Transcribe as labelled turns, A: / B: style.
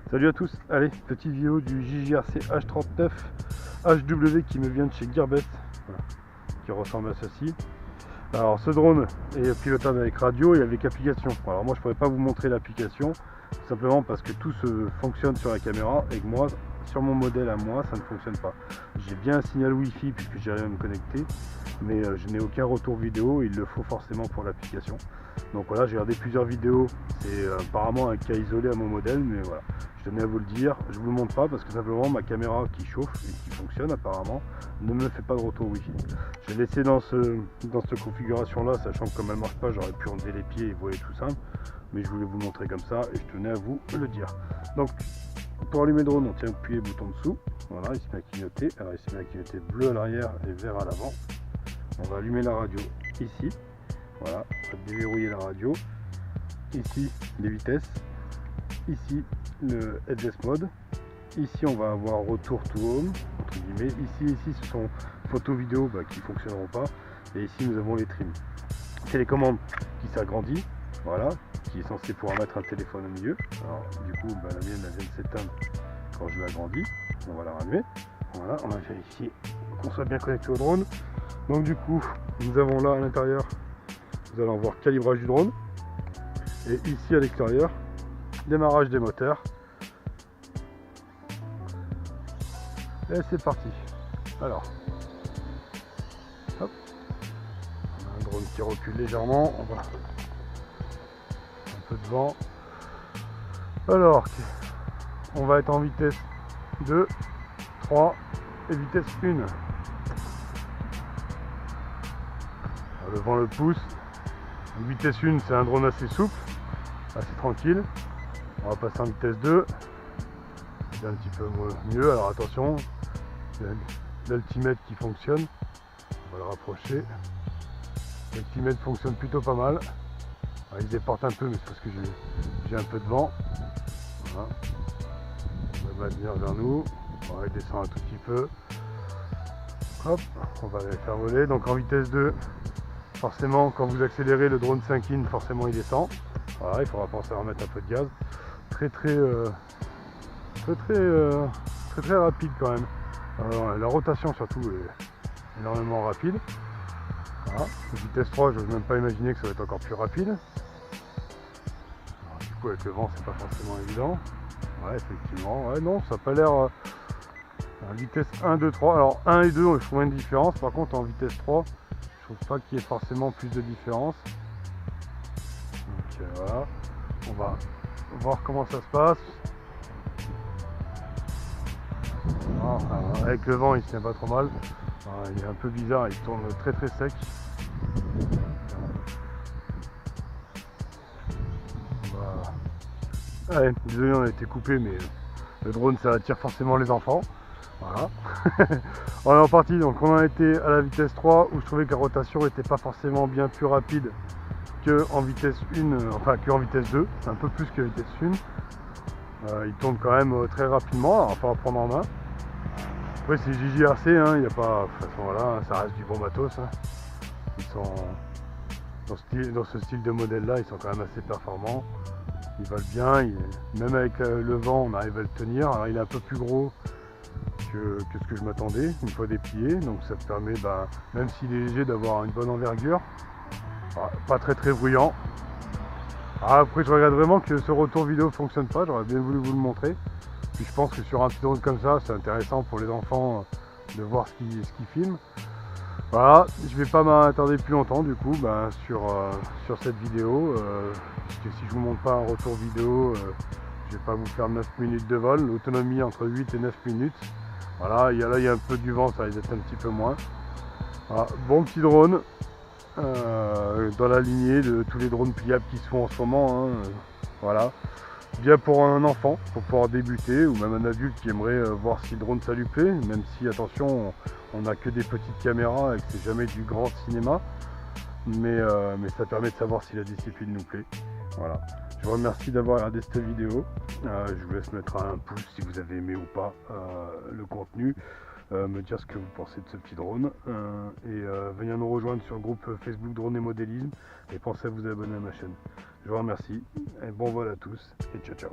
A: Salut à tous, allez, petite vidéo du JJRC H39 HW qui me vient de chez Gearbest, voilà, qui ressemble à ceci. Alors ce drone est pilotable avec radio et avec application. Alors moi je pourrais pas vous montrer l'application, simplement parce que tout se fonctionne sur la caméra et que moi, sur mon modèle à moi, ça ne fonctionne pas. J'ai bien un signal Wi-Fi puisque j'arrive à me connecter, mais je n'ai aucun retour vidéo, il le faut forcément pour l'application. Donc voilà, j'ai regardé plusieurs vidéos, c'est apparemment un cas isolé à mon modèle, mais voilà, je tenais à vous le dire. Je vous le montre pas parce que simplement ma caméra qui chauffe et qui fonctionne apparemment ne me fait pas de retour Wi-Fi. Je l'ai laissé dans cette configuration là, sachant que comme elle marche pas, j'aurais pu enlever les pieds et voler tout simple, mais je voulais vous montrer comme ça et je tenais à vous le dire. Donc pour allumer le drone, on tient appuyé le bouton dessous, voilà, il se met à clignoter. Alors il se met à clignoter bleu à l'arrière et vert à l'avant. On va allumer la radio ici. Voilà, on va déverrouiller la radio. Ici, les vitesses. Ici, le headless mode. Ici, on va avoir retour to home, entre guillemets. Ici, ce sont photos vidéo qui ne fonctionneront pas. Et ici, nous avons les trims. Télécommande qui s'agrandit. Voilà, qui est censé pouvoir mettre un téléphone au milieu. Alors, du coup, la mienne, elle vient de s'éteindre quand je l'agrandis. On va la rallumer. Voilà, on va vérifier qu'on soit bien connecté au drone. Donc, du coup, nous avons là à l'intérieur, vous allez en voir calibrage du drone. Et ici à l'extérieur, démarrage des moteurs. Et c'est parti. Alors, hop, on a un drone qui recule légèrement. On va un peu de vent. Alors, on va être en vitesse 2, 3 et vitesse 1. Le vent le pousse. En vitesse 1, c'est un drone assez souple, assez tranquille. On va passer en vitesse 2. C'est un petit peu mieux. Alors attention, l'altimètre qui fonctionne. On va le rapprocher. L'altimètre fonctionne plutôt pas mal. Alors, il déporte un peu, mais c'est parce que j'ai un peu de vent. Voilà. On va venir vers nous. On va descendre un tout petit peu. Hop, on va les faire voler. Donc en vitesse 2, forcément, quand vous accélérez, le drone s'incline, forcément il descend. Voilà, il faudra penser à remettre un peu de gaz. Très rapide quand même. Alors, la rotation surtout est énormément rapide. Voilà. Vitesse 3, je n'ose même pas imaginer que ça va être encore plus rapide. Alors, du coup avec le vent c'est pas forcément évident. Ouais, effectivement, ouais, non, ça n'a pas l'air. Vitesse 1, 2, 3. Alors 1 et 2, je trouve une différence. Par contre en vitesse 3, je trouve pas qu'il y ait forcément plus de différence. Donc voilà, on va voir comment ça se passe. Alors, avec le vent il se tient pas trop mal. Alors, il est un peu bizarre, il tourne très sec. Ouais, désolé, on a été coupé, mais le drone ça attire forcément les enfants. Voilà. On est en partie, donc on a été à la vitesse 3 où je trouvais que la rotation n'était pas forcément bien plus rapide qu'en vitesse 1, enfin qu'en vitesse 2, c'est un peu plus que vitesse 1. Il tourne quand même très rapidement, alors il va prendre en main. Après c'est JJRC, il n'y a pas. De toute façon voilà, ça reste du bon matos. Ils sont dans ce style de modèle là, ils sont quand même assez performants. Ils valent bien, même avec le vent on arrive à le tenir. Alors il est un peu plus gros que ce que je m'attendais une fois déplié, donc ça te permet, même s'il est léger, d'avoir une bonne envergure. Pas très bruyant. Après je regrette vraiment que ce retour vidéo fonctionne pas, j'aurais bien voulu vous le montrer. Puis je pense que sur un petit drone comme ça, c'est intéressant pour les enfants de voir ce qu'ils filment. Voilà, je vais pas m'attarder plus longtemps du coup sur cette vidéo, puisque si je vous montre pas un retour vidéo, je vais pas vous faire 9 minutes de vol, l'autonomie entre 8 et 9 minutes. Voilà, là il y a un peu du vent, ça risque d'être un petit peu moins. Voilà, bon petit drone, dans la lignée de tous les drones pliables qui se font en ce moment. Voilà, bien pour un enfant, pour pouvoir débuter, ou même un adulte qui aimerait voir si le drone ça lui plaît, même si attention, on n'a que des petites caméras et que c'est jamais du grand cinéma, mais ça permet de savoir si la discipline nous plaît. Voilà. Je vous remercie d'avoir regardé cette vidéo. Je vous laisse mettre un pouce si vous avez aimé ou pas le contenu, me dire ce que vous pensez de ce petit drone, et venir nous rejoindre sur le groupe Facebook Drone et Modélisme, et pensez à vous abonner à ma chaîne. Je vous remercie, et bon vol à tous, et ciao ciao.